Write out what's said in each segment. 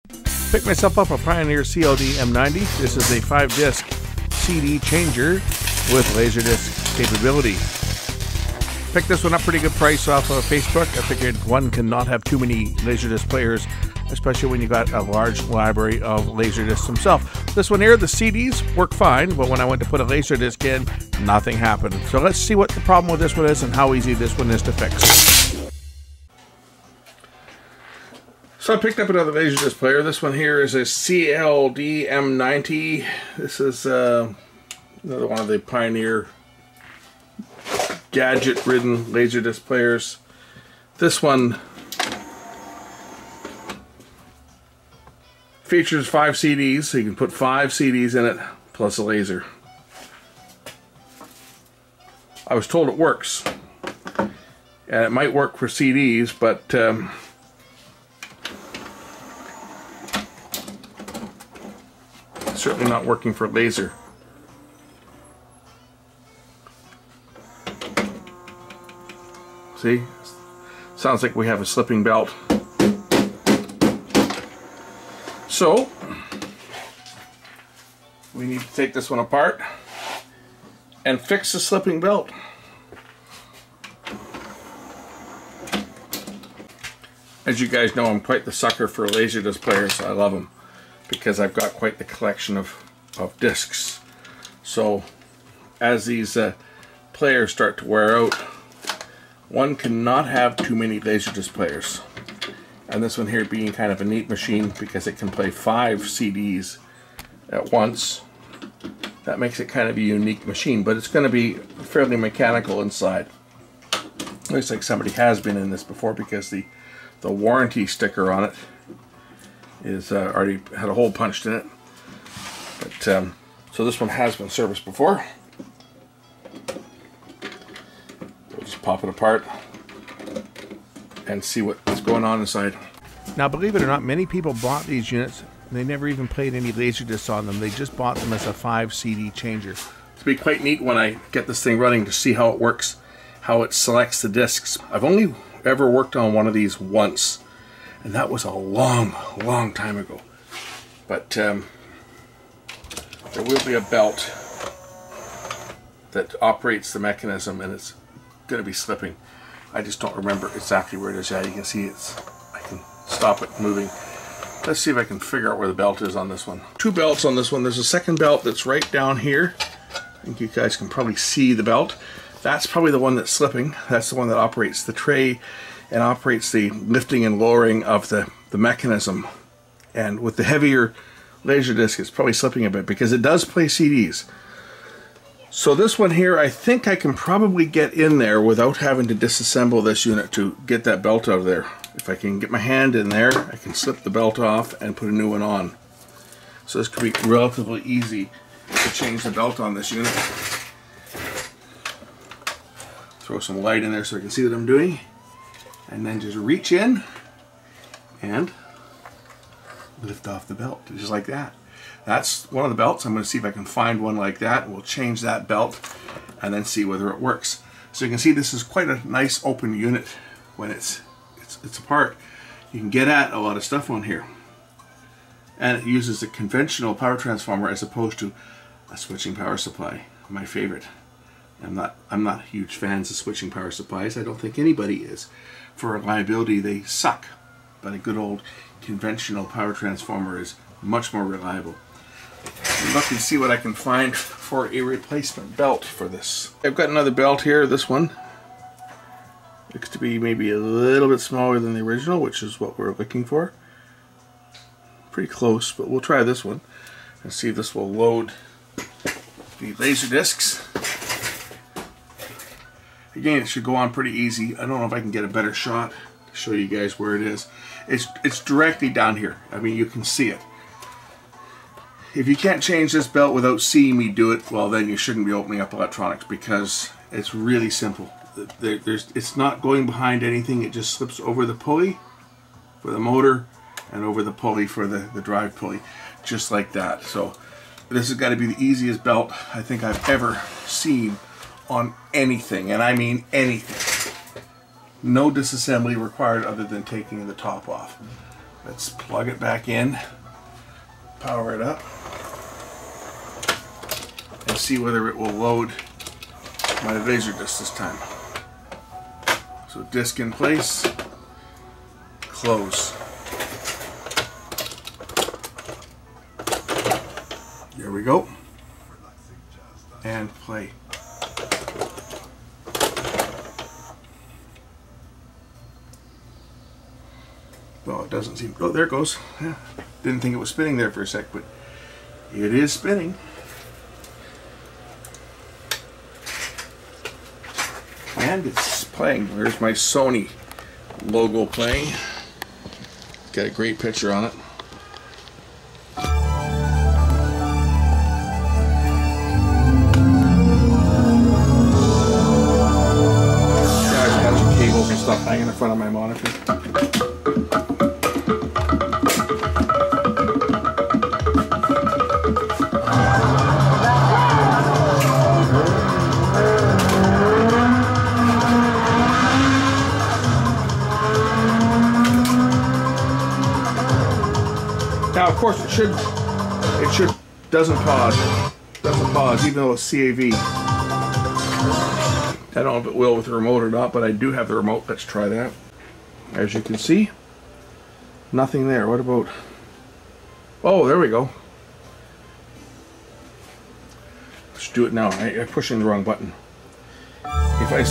Picked myself up a Pioneer CLD-M90. This is a 5-disc CD changer with Laserdisc capability. Picked this one up pretty good price off of Facebook. I figured one cannot have too many Laserdisc players, especially when you got a large library of Laserdiscs themselves. This one here, the CDs work fine, but when I went to put a Laserdisc in, nothing happened. So let's see what the problem with this one is and how easy this one is to fix. So I picked up another Laserdisc player. This one here is a CLD-M90. This is another one of the Pioneer gadget-ridden Laserdisc players. This one features 5 CDs, so you can put 5 CDs in it, plus a laser. I was told it works. And it might work for CDs, but certainly not working for laser. See? Sounds like we have a slipping belt. So, we need to take this one apart and fix the slipping belt. As you guys know, I'm quite the sucker for Laserdisc players. I love them because I've got quite the collection of discs. So as these players start to wear out, one cannot have too many Laserdisc players. And this one here being kind of a neat machine because it can play 5 CDs at once. That makes it kind of a unique machine, but it's going to be fairly mechanical inside. Looks like somebody has been in this before because the warranty sticker on it is already had a hole punched in it. But so this one has been serviced before. We'll just pop it apart and see what's going on inside. Now, believe it or not, many people bought these units. They never even played any Laserdiscs on them. They just bought them as a 5 CD changer. It'll be quite neat when I get this thing running to see how it works, how it selects the discs. I've only ever worked on one of these once, and that was a long time ago. But there will be a belt that operates the mechanism, and it's going to be slipping. I just don't remember exactly where it is. Yeah, you can see I can stop it moving. Let's see if I can figure out where the belt is on this one. 2 belts on this one. There's a second belt that's right down here. I think you guys can probably see the belt. That's probably the one that's slipping. That's the one that operates the tray and operates the lifting and lowering of the mechanism. And with the heavier Laserdisc, it's probably slipping a bit because it does play CDs. So this one here, I think I can probably get in there without having to disassemble this unit to get that belt out of there. If I can get my hand in there, I can slip the belt off and put a new one on. So this could be relatively easy to change the belt on this unit. Throw some light in there so I can see what I'm doing. And then just reach in and lift off the belt, just like that. That's one of the belts. I'm going to see if I can find one like that. We'll change that belt and then see whether it works. So you can see this is quite a nice open unit when it's apart. You can get at a lot of stuff on here. And it uses a conventional power transformer as opposed to a switching power supply. My favorite. I'm not huge fans of switching power supplies. I don't think anybody is. For reliability, they suck. But a good old conventional power transformer is much more reliable. Look and see what I can find for a replacement belt for this. I've got another belt here. This one looks to be maybe a little bit smaller than the original, which is what we're looking for. Pretty close, but we'll try this one and see if this will load the Laserdiscs. Again, it should go on pretty easy. I don't know if I can get a better shot to show you guys where it is. It's directly down here. I mean, you can see it. If you can't change this belt without seeing me do it, well, then you shouldn't be opening up electronics because it's really simple. It's not going behind anything. It just slips over the pulley for the motor and over the pulley for the drive pulley, just like that. So this has got to be the easiest belt I think I've ever seen on anything, and I mean anything. No disassembly required other than taking the top off. Let's plug it back in, power it up, and see whether it will load my Laserdisc this time. So disc in place, close. There we go. And play. Well, it doesn't seem... Oh, there it goes. Yeah. Didn't think it was spinning there for a sec, but it is spinning. And it's playing. There's my Sony logo playing. Got a great picture on it. Cables and stuff hanging in front of my monitor. Now, of course, it doesn't pause, even though it's CAV. I don't know if it will with the remote or not, but I do have the remote. Let's try that. As you can see, nothing there. What about... Oh, there we go. Let's do it now. I'm pushing the wrong button. If I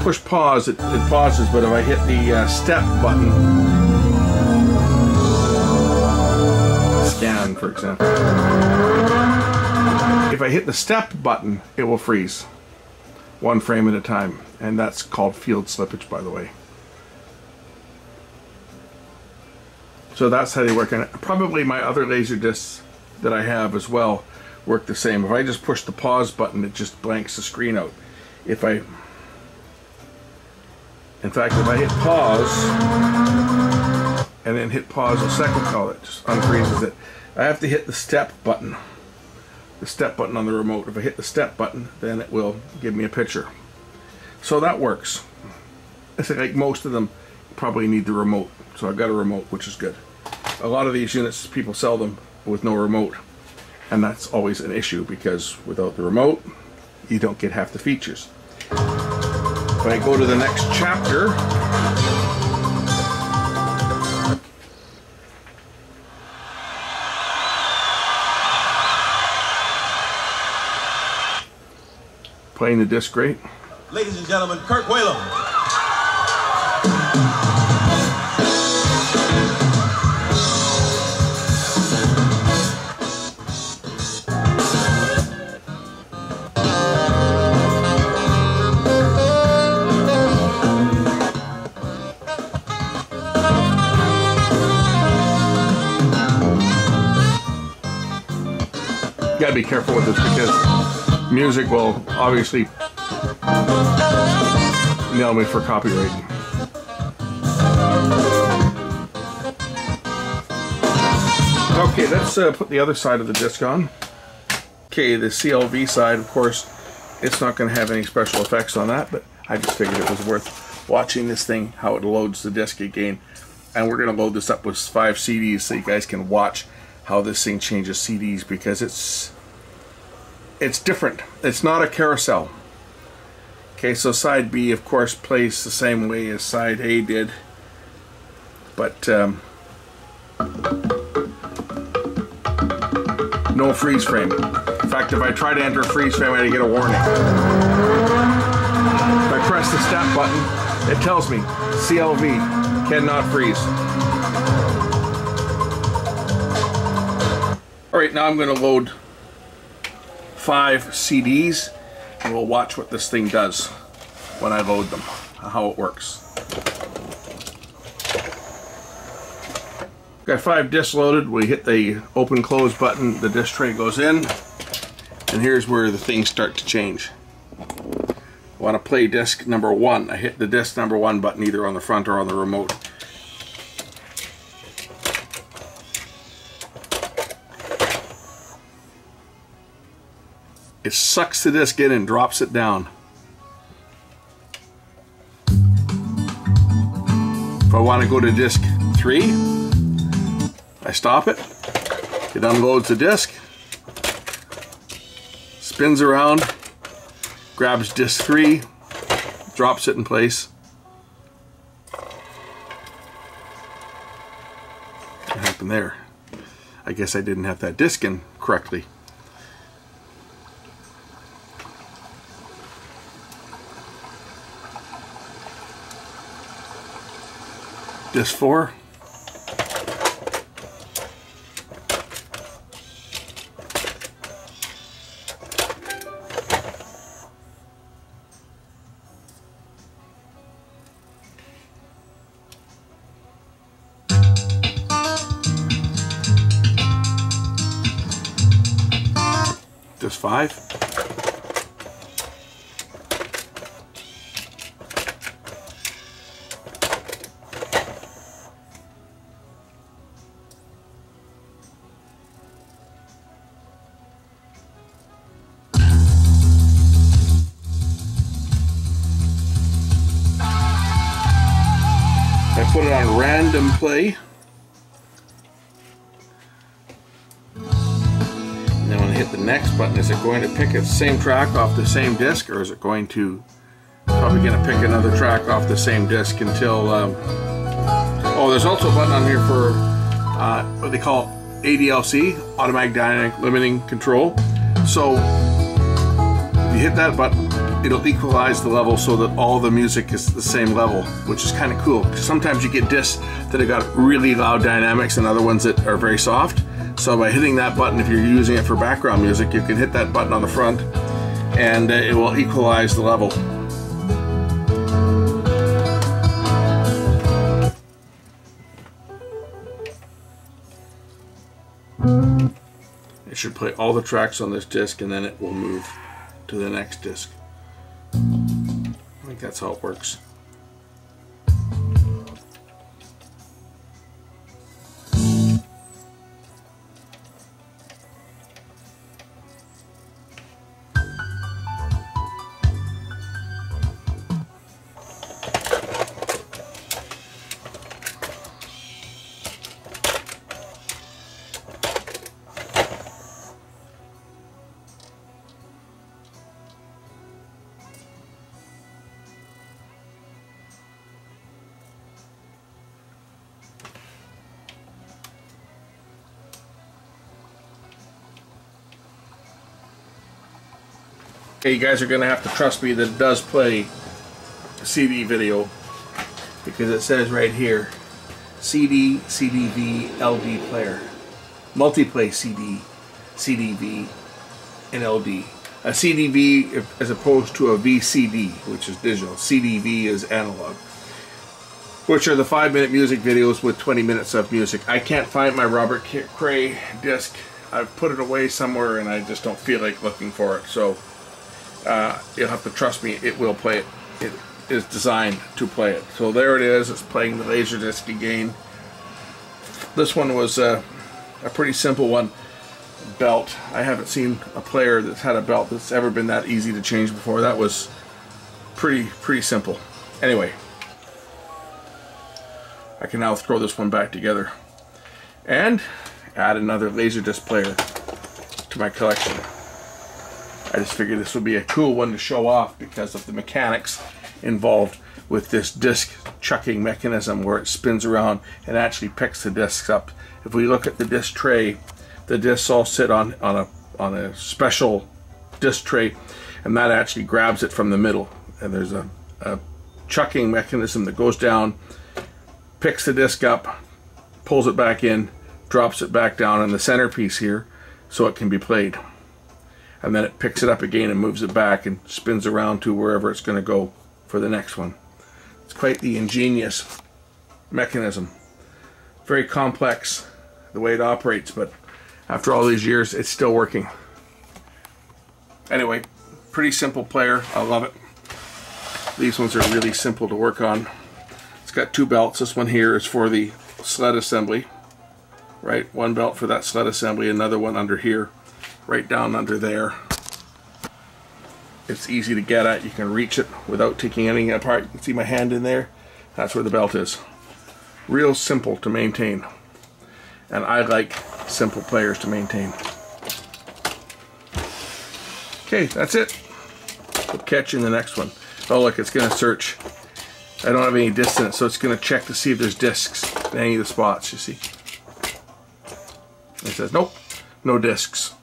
push pause, it pauses, but if I hit the step button, scan, for example. If I hit the step button, it will freeze. 1 frame at a time, and that's called field slippage, by the way. So that's how they work, and probably my other Laserdiscs that I have as well work the same. If I just push the pause button, it just blanks the screen out. In fact, if I hit pause and then hit pause a second call, it just unfreezes it. I have to hit the step button. The step button on the remote. If I hit the step button, then it will give me a picture. So that works. I think like most of them probably need the remote. So I've got a remote, which is good. A lot of these units, people sell them with no remote. And that's always an issue because without the remote, you don't get half the features. If I go to the next chapter, playing the disc great. Ladies and gentlemen, Kirk Whalum. You gotta be careful with this because music will obviously nail me for copyright. Okay, let's put the other side of the disc on. Okay, the CLV side, of course, it's not going to have any special effects on that, but I just figured it was worth watching this thing, how it loads the disc again. And we're going to load this up with 5 CDs so you guys can watch how this thing changes CDs, because it's different. It's not a carousel. Okay, so side B, of course, plays the same way as side A did, but no freeze frame. In fact, if I try to enter a freeze frame, I get a warning. If I press the step button, it tells me CLV cannot freeze. Alright, now I'm going to load 5 CDs and we'll watch what this thing does when I load them, how it works. Got 5 discs loaded. We hit the open close button, the disc tray goes in, and here's where the things start to change. I want to play disc number 1. I hit the disc number 1 button either on the front or on the remote. It sucks the disc in and drops it down. If I want to go to disc 3, stop it. It unloads the disc, spins around, grabs disc 3, drops it in place. What happened there? I guess I didn't have that disc in correctly. Disc 4. Disc 5. I put it on random play. Then when I hit the next button, is it going to pick the same track off the same disc, or is it going to probably going to pick another track off the same disc until oh, there's also a button on here for what they call ADLC, automatic dynamic limiting control. So if you hit that button, it'll equalize the level so that all the music is the same level, which is kind of cool. Sometimes you get discs that have got really loud dynamics and other ones that are very soft. So by hitting that button, if you're using it for background music, you can hit that button on the front and it will equalize the level. It should play all the tracks on this disc and then it will move to the next disc. I think that's how it works. Okay, you guys are going to have to trust me that it does play CD video, because it says right here CD, CDV, LD player. Multiplay CD, CDV, and LD. A CDV as opposed to a VCD, which is digital. CDV is analog, which are the 5-minute music videos with 20 minutes of music. I can't find my Robert Cray disc. I've put it away somewhere and I just don't feel like looking for it. So you'll have to trust me, it will play it. It is designed to play it. So there it is, it's playing the Laserdisc again. This one was a pretty simple one. Belt. I haven't seen a player that's had a belt that's ever been that easy to change before. That was pretty simple. Anyway, I can now throw this one back together and add another Laserdisc player to my collection. I just figured this would be a cool one to show off because of the mechanics involved with this disc chucking mechanism where it spins around and actually picks the discs up. If we look at the disc tray, the discs all sit on a special disc tray, and that actually grabs it from the middle. And there's a chucking mechanism that goes down, picks the disc up, pulls it back in, drops it back down in the centerpiece here so it can be played. And then it picks it up again and moves it back and spins around to wherever it's going to go for the next one. It's quite the ingenious mechanism. Very complex the way it operates, but after all these years it's still working. Anyway, pretty simple player. I love it. These ones are really simple to work on. It's got 2 belts. This one here is for the sled assembly. Right, one belt for that sled assembly, another one under here, right down under there. It's easy to get at. You can reach it without taking anything apart. You can see my hand in there. That's where the belt is. Real simple to maintain. and I like simple players to maintain. Okay, that's it. We'll catch you in the next one. Oh look, it's going to search. I don't have any discs in it, so it's going to check to see if there's discs in any of the spots, you see. It says, nope, no discs.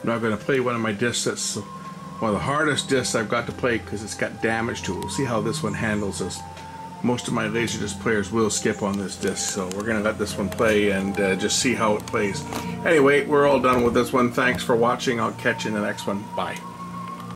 Now I'm going to play one of my discs that's one of the hardest discs I've got to play because it's got damage to it. We'll see how this one handles this. Most of my Laserdisc players will skip on this disc, so we're going to let this one play and just see how it plays. Anyway, we're all done with this one. Thanks for watching. I'll catch you in the next one. Bye.